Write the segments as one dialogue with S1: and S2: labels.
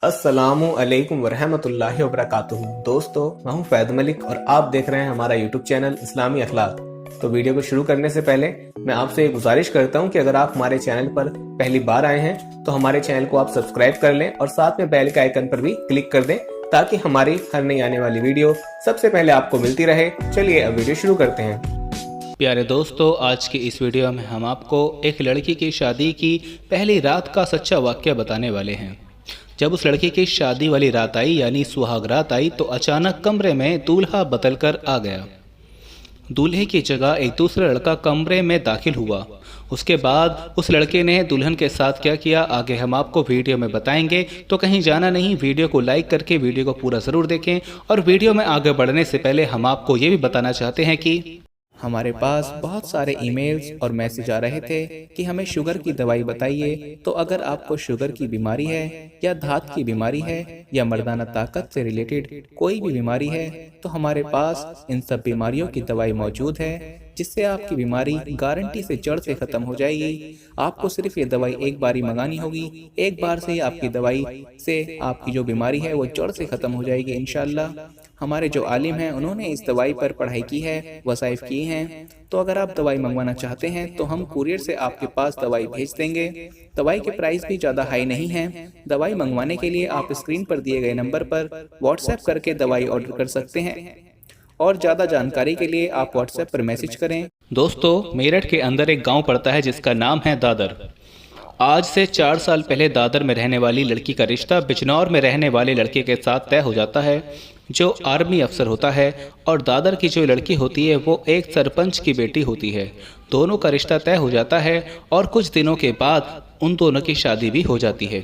S1: अस्सलामु अलैकुम वरहमतुल्लाहि वबरकातुहू। दोस्तों, मैं हूं फैद मलिक और आप देख रहे हैं हमारा यूट्यूब चैनल इस्लामी अखलाक। तो वीडियो को शुरू करने से पहले मैं आपसे ये गुजारिश करता हूं कि अगर आप हमारे चैनल पर पहली बार आए हैं तो हमारे चैनल को आप सब्सक्राइब कर लें और साथ में बेल के आइकन पर भी क्लिक कर दें ताकि हमारी हर नई आने वाली वीडियो सबसे पहले आपको मिलती रहे। चलिए अब वीडियो शुरू करते हैं।
S2: प्यारे दोस्तों, आज की इस वीडियो में हम आपको एक लड़की की शादी की पहली रात का सच्चा वाक़या बताने वाले हैं। जब उस लड़की की शादी वाली रात आई यानी सुहाग रात आई तो अचानक कमरे में दूल्हा बदल कर आ गया। दूल्हे की जगह एक दूसरा लड़का कमरे में दाखिल हुआ। उसके बाद उस लड़के ने दुल्हन के साथ क्या किया आगे हम आपको वीडियो में बताएंगे, तो कहीं जाना नहीं। वीडियो को लाइक करके वीडियो को पूरा ज़रूर देखें। और वीडियो में आगे बढ़ने से पहले हम आपको ये भी बताना चाहते हैं कि हमारे पास बहुत सारे ईमेल्स और मैसेज आ रहे थे कि हमें शुगर की दवाई बताइए। तो अगर आपको शुगर की बीमारी है या धात की बीमारी है या मर्दाना ताकत से रिलेटेड कोई भी बीमारी है तो हमारे पास इन सब बीमारियों की दवाई मौजूद है, जिससे आपकी बीमारी गारंटी से जड़ से ख़त्म हो जाएगी। आपको सिर्फ ये दवाई एक बार ही मंगानी होगी। एक बार से ही आपकी दवाई से आपकी जो बीमारी है वो जड़ से ख़त्म हो जाएगी इंशाल्लाह। हमारे जो आलिम हैं उन्होंने इस दवाई पर पढ़ाई की है, वसाइफ की हैं। तो अगर आप दवाई मंगवाना चाहते हैं तो हम कुरियर से आपके पास दवाई भेज देंगे। दवाई के प्राइस भी ज़्यादा हाई नहीं है। दवाई मंगवाने के लिए आप स्क्रीन पर दिए गए नंबर पर व्हाट्सएप करके दवाई ऑर्डर कर सकते हैं और ज़्यादा जानकारी के लिए आप व्हाट्सएप पर मैसेज करें। दोस्तों, मेरठ के अंदर एक गांव पड़ता है जिसका नाम है दादर। आज से 4 साल पहले दादर में रहने वाली लड़की का रिश्ता बिजनौर में रहने वाले लड़के के साथ तय हो जाता है जो आर्मी अफसर होता है, और दादर की जो लड़की होती है वो एक सरपंच की बेटी होती है। दोनों का रिश्ता तय हो जाता है और कुछ दिनों के बाद उन दोनों की शादी भी हो जाती है।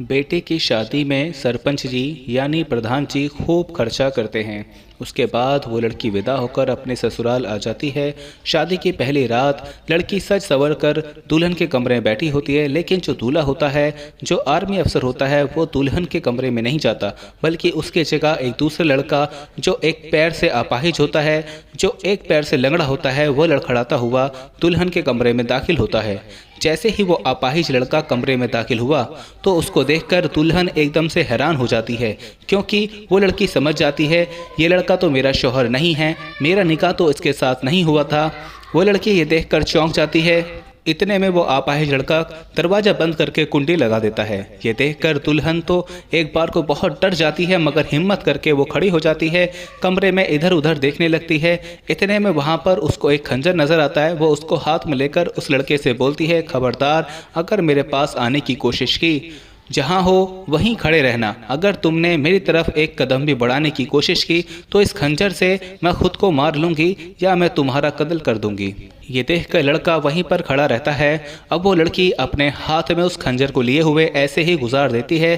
S2: बेटे की शादी में सरपंच जी यानी प्रधान जी खूब खर्चा करते हैं। उसके बाद वो लड़की विदा होकर अपने ससुराल आ जाती है। शादी की पहली रात लड़की सज संवर कर दुल्हन के कमरे में बैठी होती है, लेकिन जो दूल्हा होता है, जो आर्मी अफसर होता है, वो दुल्हन के कमरे में नहीं जाता, बल्कि उसके जगह एक दूसरा लड़का जो एक पैर से अपाहिज होता है, जो एक पैर से लंगड़ा होता है, वो लड़खड़ाता हुआ दुल्हन के कमरे में दाखिल होता है। जैसे ही वो अपाहिज लड़का कमरे में दाखिल हुआ तो उसको देखकर दुल्हन एकदम से हैरान हो जाती है, क्योंकि वो लड़की समझ जाती है ये लड़का तो मेरा शौहर नहीं है, मेरा निकाह तो इसके साथ नहीं हुआ था। वो लड़की ये देखकर चौंक जाती है। इतने में वो अपाहिज लड़का दरवाज़ा बंद करके कुंडी लगा देता है। ये देखकर दुल्हन तो एक बार को बहुत डर जाती है, मगर हिम्मत करके वो खड़ी हो जाती है, कमरे में इधर उधर देखने लगती है। इतने में वहाँ पर उसको एक खंजर नज़र आता है। वो उसको हाथ में लेकर उस लड़के से बोलती है, खबरदार अगर मेरे पास आने की कोशिश की, जहाँ हो वहीं खड़े रहना। अगर तुमने मेरी तरफ एक कदम भी बढ़ाने की कोशिश की तो इस खंजर से मैं खुद को मार लूँगी या मैं तुम्हारा कत्ल कर दूँगी। ये देखकर लड़का वहीं पर खड़ा रहता है। अब वो लड़की अपने हाथ में उस खंजर को लिए हुए ऐसे ही गुजार देती है।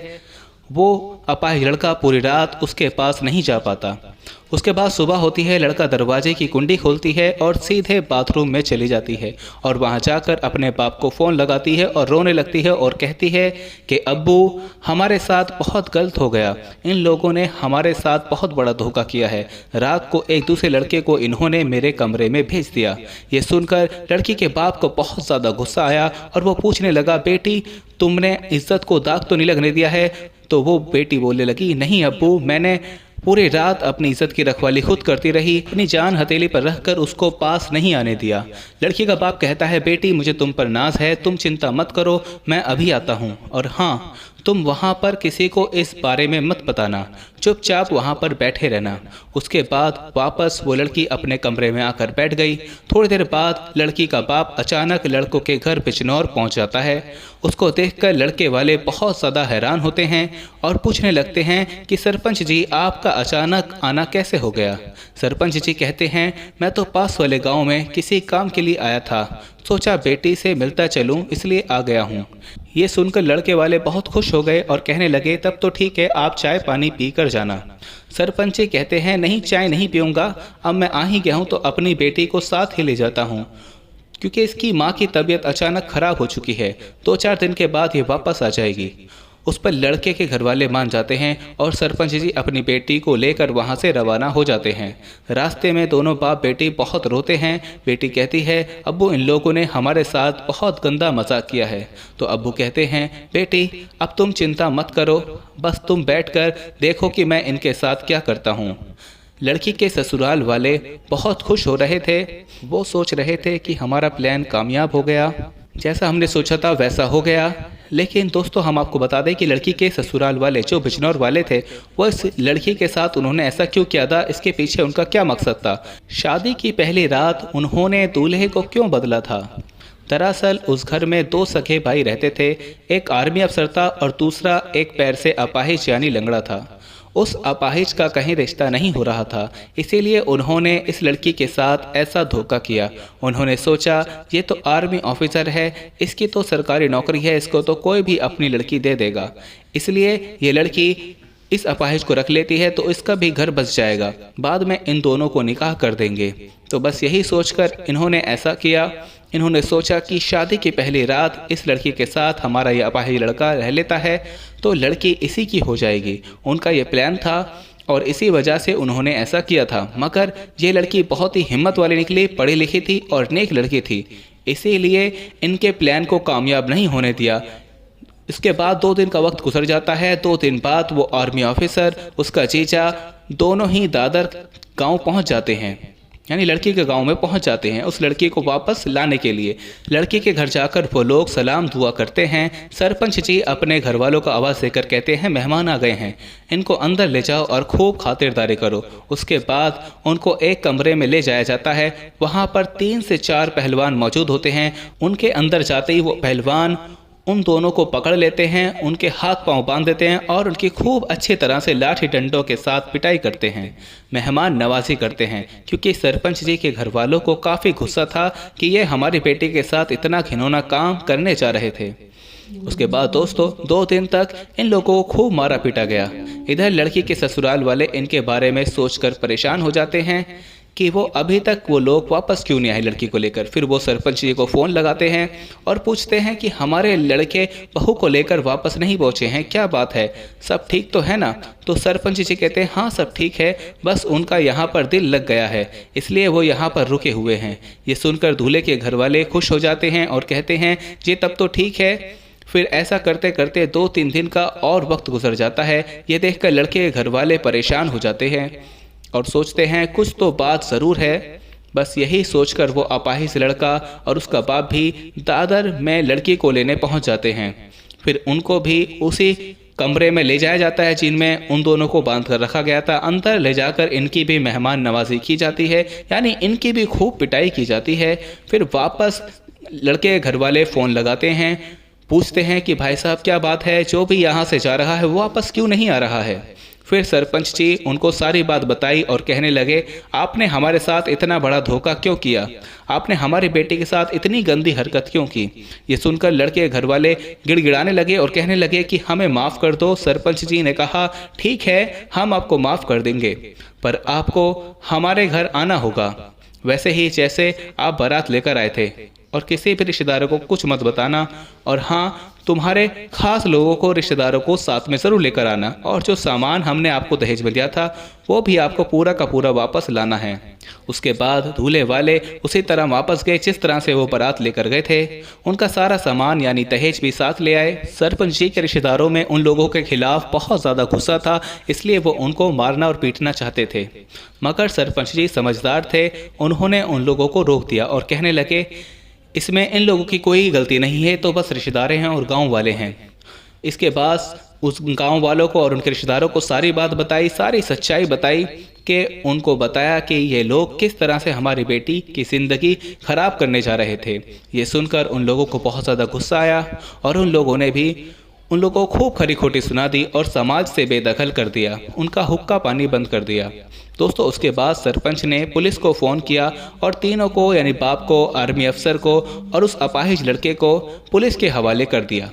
S2: वो अपाहिज लड़का पूरी रात उसके पास नहीं जा पाता। उसके बाद सुबह होती है, लड़का दरवाजे की कुंडी खोलती है और सीधे बाथरूम में चली जाती है और वहां जाकर अपने बाप को फ़ोन लगाती है और रोने लगती है और कहती है कि अब्बू, हमारे साथ बहुत गलत हो गया। इन लोगों ने हमारे साथ बहुत बड़ा धोखा किया है। रात को एक दूसरे लड़के को इन्होंने मेरे कमरे में भेज दिया। ये सुनकर लड़की के बाप को बहुत ज़्यादा गुस्सा आया और वो पूछने लगा, बेटी तुमने इज्जत को दाग तो नहीं लगने दिया है? तो वो बेटी बोलने लगी, नहीं अब्बू, मैंने पूरी रात अपनी इज्जत की रखवाली खुद करती रही, अपनी जान हथेली पर रखकर उसको पास नहीं आने दिया। लड़की का बाप कहता है, बेटी मुझे तुम पर नाज है, तुम चिंता मत करो, मैं अभी आता हूँ। और हाँ, तुम वहाँ पर किसी को इस बारे में मत बताना, चुपचाप वहाँ पर बैठे रहना। उसके बाद वापस वो लड़की अपने कमरे में आकर बैठ गई। थोड़ी देर बाद लड़की का बाप अचानक लड़कों के घर बिजनौर पहुँच जाता है। उसको देखकर लड़के वाले बहुत ज़्यादा हैरान होते हैं और पूछने लगते हैं कि सरपंच जी, आपका अचानक आना कैसे हो गया? सरपंच जी कहते हैं, मैं तो पास वाले गांव में किसी काम के लिए आया था, सोचा बेटी से मिलता चलूं इसलिए आ गया हूं। ये सुनकर लड़के वाले बहुत खुश हो गए और कहने लगे, तब तो ठीक है, आप चाय पानी पी कर जाना। सरपंच जी कहते हैं, नहीं, चाय नहीं पीऊँगा, अब मैं आ ही गया हूँ तो अपनी बेटी को साथ ही ले जाता हूँ, क्योंकि इसकी माँ की तबीयत अचानक ख़राब हो चुकी है। 2-4 दिन के बाद ये वापस आ जाएगी। उस पर लड़के के घर वाले मान जाते हैं और सरपंच जी अपनी बेटी को लेकर वहाँ से रवाना हो जाते हैं। रास्ते में दोनों बाप बेटी बहुत रोते हैं। बेटी कहती है, अब्बू इन लोगों ने हमारे साथ बहुत गंदा मजाक किया है। तो अब्बू कहते हैं, बेटी अब तुम चिंता मत करो, बस तुम बैठकर देखो कि मैं इनके साथ क्या करता हूँ। लड़की के ससुराल वाले बहुत खुश हो रहे थे। वो सोच रहे थे कि हमारा प्लान कामयाब हो गया, जैसा हमने सोचा था वैसा हो गया। लेकिन दोस्तों हम आपको बता दें कि लड़की के ससुराल वाले जो बिजनौर वाले थे वो इस लड़की के साथ उन्होंने ऐसा क्यों किया था, इसके पीछे उनका क्या मकसद था। शादी की पहली रात उन्होंने दूल्हे को क्यों बदला था। दरअसल उस घर में 2 सगे भाई रहते थे। एक आर्मी अफसर था और दूसरा एक पैर से अपाहिज यानी लंगड़ा था। उस अपाहिज का कहीं रिश्ता नहीं हो रहा था, इसीलिए उन्होंने इस लड़की के साथ ऐसा धोखा किया। उन्होंने सोचा ये तो आर्मी ऑफिसर है, इसकी तो सरकारी नौकरी है, इसको तो कोई भी अपनी लड़की दे देगा, इसलिए ये लड़की इस अपाहिज को रख लेती है तो इसका भी घर बस जाएगा, बाद में इन दोनों को निकाह कर देंगे। तो बस यही सोचकर इन्होंने ऐसा किया। इन्होंने सोचा कि शादी की पहली रात इस लड़की के साथ हमारा ये अपाहिज लड़का रह लेता है तो लड़की इसी की हो जाएगी। उनका ये प्लान था और इसी वजह से उन्होंने ऐसा किया था। मगर ये लड़की बहुत ही हिम्मत वाली निकली, पढ़ी लिखी थी और नेक लड़की थी, इसीलिए इनके प्लान को कामयाब नहीं होने दिया। इसके बाद 2 दिन का वक्त गुजर जाता है। 2 दिन बाद वो आर्मी ऑफिसर, उसका जीजा दोनों ही दादर गांव पहुंच जाते हैं, यानी लड़की के गांव में पहुंच जाते हैं उस लड़की को वापस लाने के लिए। लड़की के घर जाकर वो लोग सलाम दुआ करते हैं। सरपंच जी अपने घर वालों को आवाज़ देकर कहते हैं, मेहमान आ गए हैं, इनको अंदर ले जाओ और खूब खातिरदारी करो। उसके बाद उनको एक कमरे में ले जाया जाता है। वहाँ पर 3 से 4 पहलवान मौजूद होते हैं। उनके अंदर जाते ही वो पहलवान उन दोनों को पकड़ लेते हैं, उनके हाथ पांव बांध देते हैं और उनकी खूब अच्छी तरह से लाठी डंडों के साथ पिटाई करते हैं, मेहमान नवाजी करते हैं, क्योंकि सरपंच जी के घर वालों को काफ़ी गुस्सा था कि ये हमारी बेटी के साथ इतना घिनौना काम करने जा रहे थे। उसके बाद दोस्तों 2 दिन तक इन लोगों को खूब मारा पीटा गया। इधर लड़की के ससुराल वाले इनके बारे में सोचकर परेशान हो जाते हैं कि वो अभी तक वो लोग वापस क्यों नहीं आए लड़की को लेकर। फिर वो सरपंच जी को फ़ोन लगाते हैं और पूछते हैं कि हमारे लड़के बहू को लेकर वापस नहीं पहुँचे हैं, क्या बात है, सब ठीक तो है ना। तो सरपंच जी कहते हैं, हाँ सब ठीक है, बस उनका यहाँ पर दिल लग गया है, इसलिए वो यहाँ पर रुके हुए हैं। ये सुनकर दूल्हे के घर वाले खुश हो जाते हैं और कहते हैं, जी तब तो ठीक है। फिर ऐसा करते करते 2-3 दिन का और वक्त गुजर जाता है। ये देखकर लड़के के घर वाले परेशान हो जाते हैं और सोचते हैं कुछ तो बात ज़रूर है। बस यही सोचकर वो अपाहिज लड़का और उसका बाप भी दादर में लड़की को लेने पहुंच जाते हैं। फिर उनको भी उसी कमरे में ले जाया जाता है जिनमें उन दोनों को बांध कर रखा गया था। अंदर ले जाकर इनकी भी मेहमान नवाजी की जाती है, यानी इनकी भी खूब पिटाई की जाती है। फिर वापस लड़के के घर वाले फ़ोन लगाते हैं, पूछते हैं कि भाई साहब क्या बात है, जो भी यहाँ से जा रहा है वो वापस क्यों नहीं आ रहा है। फिर सरपंच जी उनको सारी बात बताई और कहने लगे, आपने हमारे साथ इतना बड़ा धोखा क्यों किया, आपने हमारी बेटी के साथ इतनी गंदी हरकत क्यों की। ये सुनकर लड़के घर वाले गिड़गिड़ाने लगे और कहने लगे कि हमें माफ़ कर दो। सरपंच जी ने कहा, ठीक है हम आपको माफ़ कर देंगे, पर आपको हमारे घर आना होगा वैसे ही जैसे आप बारात लेकर आए थे, और किसी भी रिश्तेदारों को कुछ मत बताना, और हाँ तुम्हारे खास लोगों को रिश्तेदारों को साथ में ज़रूर लेकर आना, और जो सामान हमने आपको दहेज में दिया था वो भी आपको पूरा का पूरा वापस लाना है। उसके बाद दूल्हे वाले उसी तरह वापस गए जिस तरह से वो बारात लेकर गए थे। उनका सारा सामान यानी दहेज भी साथ ले आए। सरपंच जी के रिश्तेदारों में उन लोगों के खिलाफ बहुत ज़्यादा गुस्सा था, इसलिए वो उनको मारना और पीटना चाहते थे, मगर सरपंच जी समझदार थे। उन्होंने उन लोगों को रोक दिया और कहने लगे, इसमें इन लोगों की कोई गलती नहीं है, तो बस रिश्तेदार हैं और गांव वाले हैं। इसके बाद उस गांव वालों को और उनके रिश्तेदारों को सारी बात बताई, सारी सच्चाई बताई कि उनको बताया कि ये लोग किस तरह से हमारी बेटी की ज़िंदगी ख़राब करने जा रहे थे। ये सुनकर उन लोगों को बहुत ज़्यादा गुस्सा आया और उन लोगों ने भी उन लोगों को खूब खरी खोटी सुना दी और समाज से बेदखल कर दिया, उनका हुक्का पानी बंद कर दिया। दोस्तों उसके बाद सरपंच ने पुलिस को फ़ोन किया और तीनों को यानी बाप को, आर्मी अफसर को और उस अपाहिज लड़के को पुलिस के हवाले कर दिया।